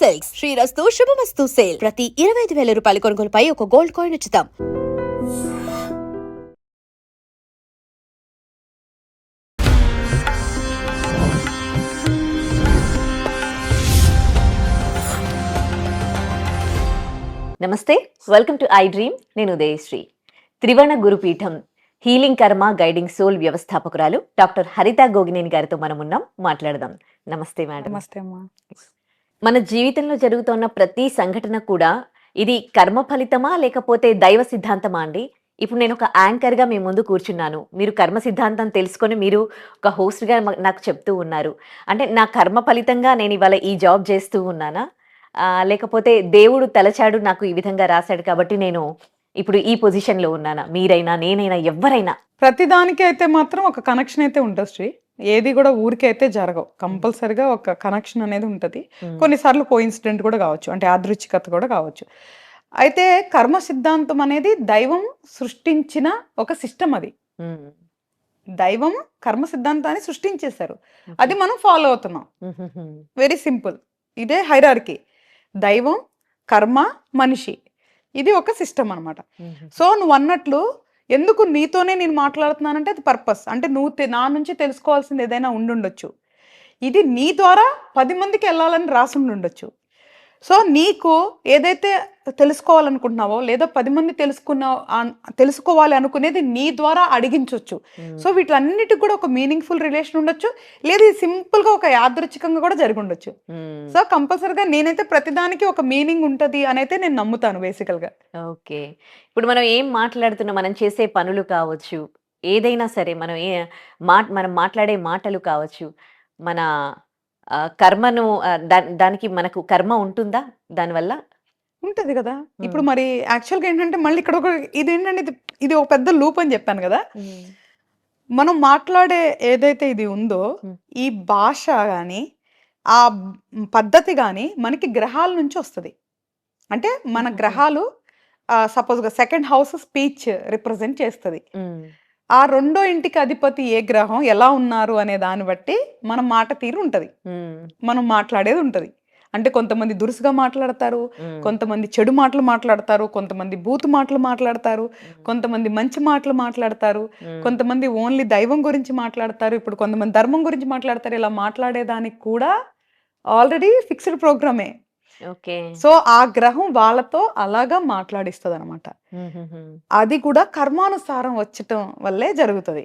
Silks శ్రీరస్తు శుభమస్తు sale ప్రతి 25,000 రూపాయల కొనుగోలుపై ఒక గోల్డ్ కాయిన్ ఉచితం. నమస్తే, వెల్కమ్ టు ఐ డ్రీమ్. నేను ఉదయశ్రీ. త్రివర్ణ గురుపీఠం హీలింగ్ కర్మ గైడింగ్ సోల్ వ్యవస్థాపకురాలు డాక్టర్ హరిత గోగినేని గారితో మనం ఉన్నాం, మాట్లాడదాం. నమస్తే మేడం. నమస్తే అమ్మా. మన జీవితంలో జరుగుతున్న ప్రతి సంఘటన కూడా ఇది కర్మ ఫలితమా లేకపోతే దైవ సిద్ధాంతమా అండి? ఇప్పుడు నేను ఒక యాంకర్గా మీ ముందు కూర్చున్నాను, మీరు కర్మ సిద్ధాంతం తెలుసుకొని మీరు ఒక హోస్ట్గా నాకు చెప్తూ ఉన్నారు. అంటే నా కర్మ ఫలితంగా నేను ఇవాళ ఈ జాబ్ చేస్తూ ఉన్నానా, లేకపోతే దేవుడు తలచాడు నాకు ఈ విధంగా రాశాడు కాబట్టి నేను ఇప్పుడు ఈ పొజిషన్లో ఉన్నానా? మీరైనా నేనైనా ఎవరైనా ప్రతిదానికి అయితే మాత్రం ఒక కనెక్షన్ అయితే ఉంటుంది శ్రీ. ఏది కూడా ఊరికైతే జరగవు, కంపల్సరిగా ఒక కనెక్షన్ అనేది ఉంటుంది. కొన్నిసార్లు కోఇన్సిడెంట్ కూడా కావచ్చు, అంటే యాదృచ్ఛికత కూడా కావచ్చు. అయితే కర్మ సిద్ధాంతం అనేది దైవం సృష్టించిన ఒక సిస్టమ్. అది దైవం కర్మ సిద్ధాంతాన్ని సృష్టించేశారు, అది మనం ఫాలో అవుతున్నాం. వెరీ సింపుల్, ఇదే హైరార్కీ. దైవం, కర్మ, మనిషి, ఇది ఒక సిస్టమ్ అనమాట. సో నువ్వు అన్నట్లు ఎందుకు నీతోనే నేను మాట్లాడుతున్నానంటే అది పర్పస్. అంటే నువ్వు నా నుంచి తెలుసుకోవాల్సింది ఏదైనా ఉండుండొచ్చు, ఇది నీ ద్వారా 10 మందికి వెళ్ళాలని రాసి ఉండుండొచ్చు. సో నీకు ఏదైతే తెలుసుకోవాలనుకుంటున్నావో లేదా 10 మంది తెలుసుకోవాలి అనుకునేది నీ ద్వారా అడిగించవచ్చు. సో వీటిలన్నిటికి కూడా ఒక మీనింగ్ఫుల్ రిలేషన్ ఉండొచ్చు, లేదా సింపుల్గా ఒక యాదృచ్ఛికంగా కూడా జరిగి ఉండొచ్చు. సో కంపల్సరిగా నేనైతే ప్రతిదానికి ఒక మీనింగ్ ఉంటుంది అని అయితే నేను నమ్ముతాను బేసికల్గా. ఓకే, ఇప్పుడు మనం ఏం మాట్లాడుతున్నాం, మనం చేసే పనులు కావచ్చు, ఏదైనా సరే మనం మాట్లాడే మాటలు కావచ్చు, మన కర్మను దానికి మనకు కర్మ ఉంటుందా దానివల్ల? ఉంటుంది కదా. ఇప్పుడు మరి యాక్చువల్గా ఏంటంటే మళ్ళీ ఇక్కడ ఒక ఇది ఏంటంటే ఇది ఒక పెద్ద లూప్ అని చెప్పాను కదా. మనం మాట్లాడే ఏదైతే ఇది ఉందో ఈ భాష కానీ ఆ పద్ధతి కానీ మనకి గ్రహాల నుంచి వస్తుంది. అంటే మన గ్రహాలు సపోజ్గా సెకండ్ హౌస్ స్పీచ్ రిప్రజెంట్ చేస్తుంది. ఆ రెండో ఇంటికి అధిపతి ఏ గ్రహం ఎలా ఉన్నారు అనే దాన్ని బట్టి మన మాట తీరు ఉంటుంది, మనం మాట్లాడేది ఉంటుంది. అంటే కొంతమంది దురుసుగా మాట్లాడతారు, కొంతమంది చెడు మాటలు మాట్లాడతారు, కొంతమంది బూతు మాటలు మాట్లాడతారు, కొంతమంది మంచి మాటలు మాట్లాడతారు, కొంతమంది ఓన్లీ దైవం గురించి మాట్లాడతారు, ఇప్పుడు కొంతమంది ధర్మం గురించి మాట్లాడతారు. ఇలా మాట్లాడేదానికి కూడా ఆల్రెడీ ఫిక్స్డ్ ప్రోగ్రామే. సో ఆ గ్రహం వాళ్ళతో అలాగా మాట్లాడిస్తుంది అనమాట. అది కూడా కర్మానుసారం వచ్చటం వల్లే జరుగుతుంది.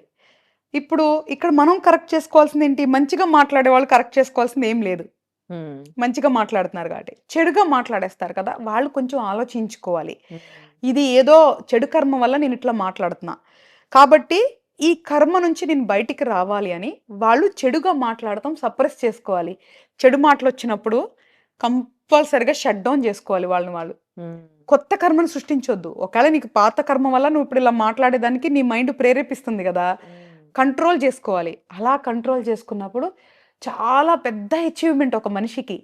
ఇప్పుడు ఇక్కడ మనం కరెక్ట్ చేసుకోవాల్సింది ఏంటి? మంచిగా మాట్లాడే వాళ్ళు కరెక్ట్ చేసుకోవాల్సింది ఏం లేదు. మంచిగా మాట్లాడుతున్నారు కాబట్టి చెడుగా మాట్లాడేస్తారు కదా, వాళ్ళు కొంచెం ఆలోచించుకోవాలి. ఇది ఏదో చెడు కర్మ వల్ల నేను ఇట్లా మాట్లాడుతున్నా కాబట్టి ఈ కర్మ నుంచి నేను బయటికి రావాలి అని వాళ్ళు చెడుగా మాట్లాడటం సప్రెస్ చేసుకోవాలి. చెడు మాటలు వచ్చినప్పుడు కంపల్సరిగా షట్ డౌన్ చేసుకోవాలి వాళ్ళని వాళ్ళు. కొత్త కర్మను సృష్టించొద్దు. ఒకవేళ నీకు పాత కర్మ వల్ల నువ్వు ఇప్పుడు ఇలా మాట్లాడేదానికి నీ మైండ్ ప్రేరేపిస్తుంది కదా, కంట్రోల్ చేసుకోవాలి. అలా కంట్రోల్ చేసుకున్నప్పుడు చాలా పెద్ద అచీవ్మెంట్ ఒక మనిషికి.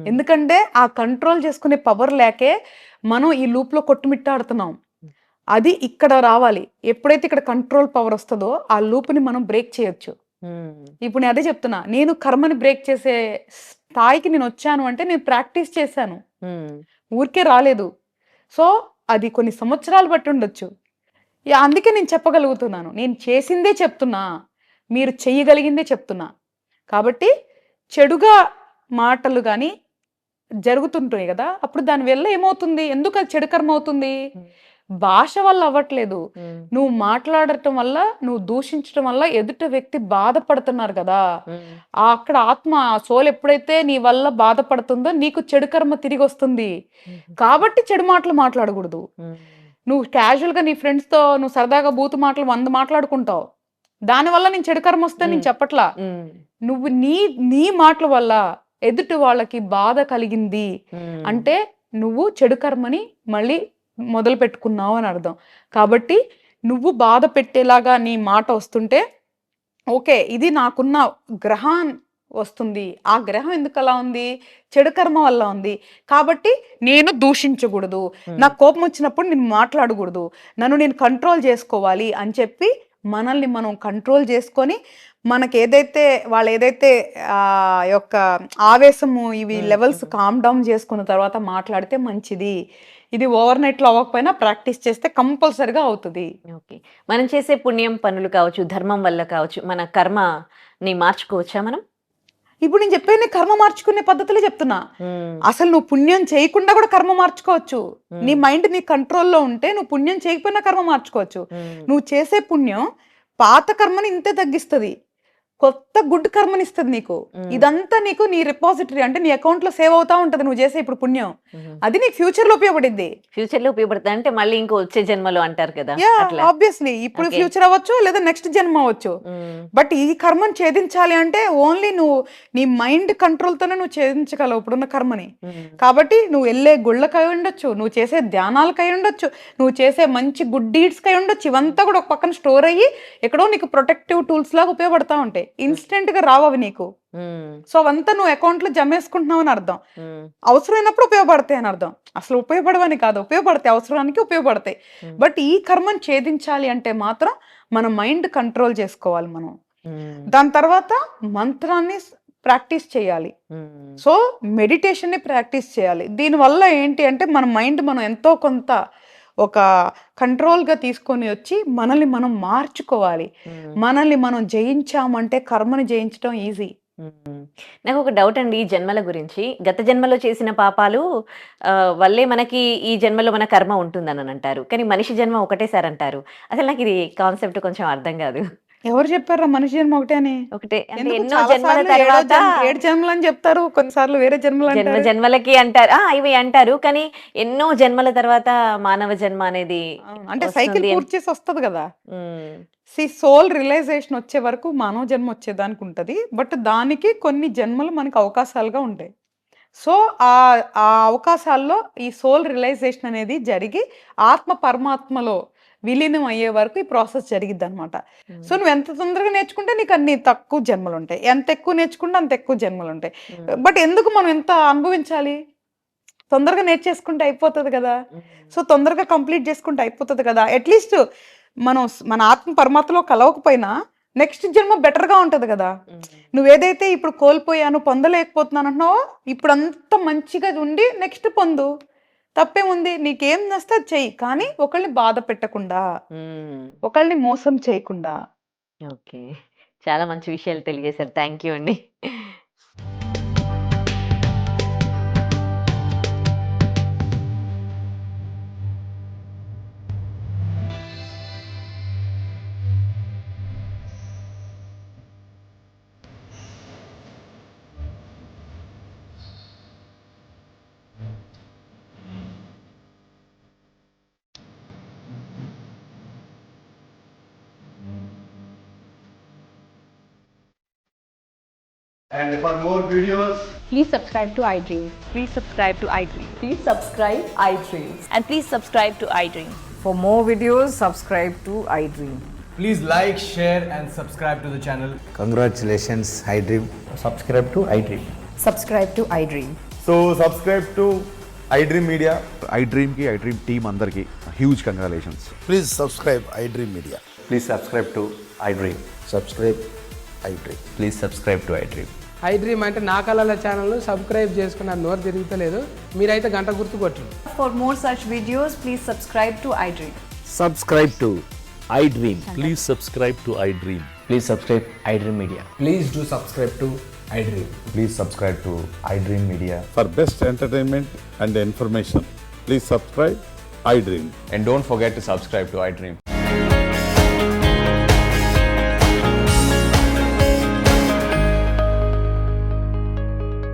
ఎందుకంటే ఆ కంట్రోల్ చేసుకునే పవర్ లేకే మనం ఈ లూప్లో కొట్టుమిట్టాడుతున్నాం. అది ఇక్కడ రావాలి. ఎప్పుడైతే ఇక్కడ కంట్రోల్ పవర్ వస్తుందో ఆ లూప్ని మనం బ్రేక్ చేయొచ్చు. ఇప్పుడు నేను అదే చెప్తున్నా, నేను కర్మని బ్రేక్ చేసే స్థాయికి నేను వచ్చాను అంటే నేను ప్రాక్టీస్ చేశాను, ఊరికే రాలేదు. సో అది కొన్ని సంవత్సరాలు బట్టి ఉండొచ్చు. అందుకే నేను చెప్పగలుగుతున్నాను, నేను చేసిందే చెప్తున్నా, మీరు చెయ్యగలిగిందే చెప్తున్నా. కాబట్టి చెడుగా మాటలు కానీ జరుగుతుంటాయి కదా, అప్పుడు దాని వల్ల ఏమవుతుంది? ఎందుకు అది చెడు కర్మ అవుతుంది? భాష వల్ల అవ్వట్లేదు. నువ్వు మాట్లాడటం వల్ల, నువ్వు దూషించడం వల్ల ఎదుట వ్యక్తి బాధపడుతున్నారు కదా. అక్కడ ఆత్మ, సోల్ ఎప్పుడైతే నీ వల్ల బాధపడుతుందో నీకు చెడు కర్మ తిరిగి వస్తుంది. కాబట్టి చెడు మాటలు మాట్లాడకూడదు. నువ్వు క్యాజువల్గా నీ ఫ్రెండ్స్తో నువ్వు సరదాగా బూతు మాటలు 100 మాట్లాడుకుంటావు, దానివల్ల నేను చెడు కర్మ వస్తే నేను చెప్పట్లా. నువ్వు నీ మాటల వల్ల ఎదుటి వాళ్ళకి బాధ కలిగింది అంటే నువ్వు చెడు కర్మని మళ్ళీ మొదలు పెట్టుకున్నావు అని అర్థం. కాబట్టి నువ్వు బాధ పెట్టేలాగా నీ మాట వస్తుంటే ఓకే, ఇది నాకున్న గ్రహం వస్తుంది. ఆ గ్రహం ఎందుకు అలా ఉంది? చెడు కర్మ వల్ల ఉంది. కాబట్టి నేను దూషించకూడదు, నాకు కోపం వచ్చినప్పుడు నేను మాట్లాడకూడదు, నన్ను నేను కంట్రోల్ చేసుకోవాలి అని చెప్పి మనల్ని మనం కంట్రోల్ చేసుకొని మనకి ఏదైతే వాళ్ళు ఏదైతే యొక్క ఆవేశము ఇవి లెవెల్స్ కామ్ డౌన్ చేసుకున్న తర్వాత మాట్లాడితే మంచిది. ఇది ఓవర్ నైట్లో అవ్వకపోయినా ప్రాక్టీస్ చేస్తే కంపల్సరిగా అవుతుంది. ఓకే. మనం చేసే పుణ్యం పనులు కావచ్చు, ధర్మం వల్ల కావచ్చు, మన కర్మని మార్చుకోవచ్చా మనం? ఇప్పుడు నేను చెప్పే కర్మ మార్చుకునే పద్ధతులే చెప్తున్నా. అసలు నువ్వు పుణ్యం చేయకుండా కూడా కర్మ మార్చుకోవచ్చు. నీ మైండ్ నీ కంట్రోల్లో ఉంటే నువ్వు పుణ్యం చేయకపోయినా కర్మ మార్చుకోవచ్చు. నువ్వు చేసే పుణ్యం పాత కర్మని ఇంతే తగ్గిస్తుంది, కొత్త గుడ్ కర్మని ఇస్తుంది నీకు. ఇదంతా నీకు నీ రిపాజిటరీ అంటే నీ అకౌంట్ లో సేవ్ అవుతా ఉంటది నువ్వు చేసే ఇప్పుడు పుణ్యం. అది నీకు ఫ్యూచర్ లో ఉపయోగపడింది. ఫ్యూచర్ లో ఉపయోగపడుతుంది అంటే మళ్ళీ ఇంకో వచ్చే జన్మలో అంటారు కదా. ఆబ్వియస్లీ ఇప్పుడు ఫ్యూచర్ అవ్వచ్చు లేదా నెక్స్ట్ జన్మ అవ్వచ్చు. బట్ ఈ కర్మని ఛేదించాలి అంటే ఓన్లీ నువ్వు నీ మైండ్ కంట్రోల్ తోనే నువ్వు ఛేదించగలవు ఇప్పుడున్న కర్మని. కాబట్టి నువ్వు వెళ్ళే గుళ్ళకై ఉండొచ్చు, నువ్వు చేసే ధ్యానాలకై ఉండొచ్చు, నువ్వు చేసే మంచి గుడ్ డీడ్స్ కై ఉండొచ్చు. ఇవంతా కూడా ఒక పక్కన స్టోర్ అయ్యి ఎక్కడో నీకు ప్రొటెక్టివ్ టూల్స్ లాగా ఉపయోగపడతా ఉంటాయి. ఇన్స్టెంట్ గా రావు అవి నీకు. సో అవంతా నువ్వు అకౌంట్ లో జమేసుకుంటున్నావు అని అర్థం. అవసరమైనప్పుడు ఉపయోగపడతాయి అని అర్థం. అసలు ఉపయోగపడవని కాదు, ఉపయోగపడతాయి, అవసరానికి ఉపయోగపడతాయి. బట్ ఈ కర్మను ఛేదించాలి అంటే మాత్రం మన మైండ్ కంట్రోల్ చేసుకోవాలి మనం. దాని తర్వాత మంత్రాన్ని ప్రాక్టీస్ చేయాలి. సో మెడిటేషన్ ని ప్రాక్టీస్ చేయాలి. దీనివల్ల ఏంటి అంటే మన మైండ్ మనం ఎంతో కొంత ఒక కంట్రోల్గా తీసుకొని వచ్చి మనల్ని మనం మార్చుకోవాలి. మనల్ని మనం జయించామంటే కర్మని జయించడం ఈజీ. నాకు ఒక డౌట్ అండి ఈ జన్మల గురించి. గత జన్మలో చేసిన పాపాలు వల్లే మనకి ఈ జన్మలో మన కర్మ ఉంటుందని అంటారు, కానీ మనిషి జన్మ ఒకటేసారి అంటారు. అసలు నాకు ఇది కాన్సెప్ట్ కొంచెం అర్థం కాదు. ఎవరు చెప్పారా మనిషి జన్మ ఒకటే అని? ఒకటే అంటే ఎన్నో జన్మల తర్వాత 7 జన్మలు అని చెప్తారు, కొన్నిసార్లు వేరే జన్మలు అంటారు. జన్మలకి అంటారు, ఇవి అంటారు, కానీ ఎన్నో జన్మల తర్వాత మానవ జన్మ అనేది అంటే సైకిల్ పూర్తి చేసి వస్తుంది కదా. సోల్ రియలైజేషన్ వచ్చే వరకు మానవ జన్మ వచ్చేదానికి ఉంటది. బట్ దానికి కొన్ని జన్మలు మనకు అవకాశాలుగా ఉంటాయి. సో ఆ అవకాశాల్లో ఈ సోల్ రియలైజేషన్ అనేది జరిగి ఆత్మ పరమాత్మలో విలీనం అయ్యే వరకు ఈ ప్రాసెస్ జరిగిద్ది అనమాట. సో నువ్వు ఎంత తొందరగా నేర్చుకుంటే నీకు అన్ని తక్కువ జన్మలు ఉంటాయి, ఎంత ఎక్కువ నేర్చుకుంటే అంత ఎక్కువ జన్మలు ఉంటాయి. బట్ ఎందుకు మనం ఎంత అనుభవించాలి? తొందరగా నేర్చేసుకుంటే అయిపోతుంది కదా. సో తొందరగా కంప్లీట్ చేసుకుంటే అయిపోతుంది కదా. అట్లీస్ట్ మనం మన ఆత్మ పరమాత్మలో కలవకపోయినా నెక్స్ట్ జన్మ బెటర్గా ఉంటుంది కదా. నువ్వేదైతే ఇప్పుడు కోల్పోయాను పొందలేకపోతున్నాను అంటున్నావో ఇప్పుడు అంత మంచిగా ఉండి నెక్స్ట్ పొందు. తప్పేముంది? నీకేం నస్తే అది చెయ్యి, కానీ ఒకళ్ళని బాధ పెట్టకుండా, ఒకళ్ళని మోసం చేయకుండా. ఓకే, చాలా మంచి విషయాలు తెలియజేశారు. థ్యాంక్ యూ అండి. And for more videos, Please subscribe to iDream. Please subscribe to iDream. Please subscribe iDream. And please subscribe to iDream. For more videos, subscribe to iDream. please like, share, and subscribe to the channel. Congratulations, iDream. Subscribe to iDream. Subscribe to iDream. So subscribe to iDream Media. iDream ki iDream team అందరికి huge congratulations. Please subscribe iDream Media. Please subscribe to iDream. Subscribe iDream. Please subscribe to iDream. iDream అంటే నా కళల ఛానల్ను subscribe చేసుకున్న నోరు తిరుగుతలేదు, మీరైతే గంట గుర్తు కొట్టండి. For more such videos, please subscribe to iDream. Subscribe to iDream. Please subscribe to iDream. Please subscribe iDream Media. Please do subscribe to iDream. Please subscribe to iDream Media. For best entertainment and information, please subscribe iDream. And don't forget to subscribe to iDream.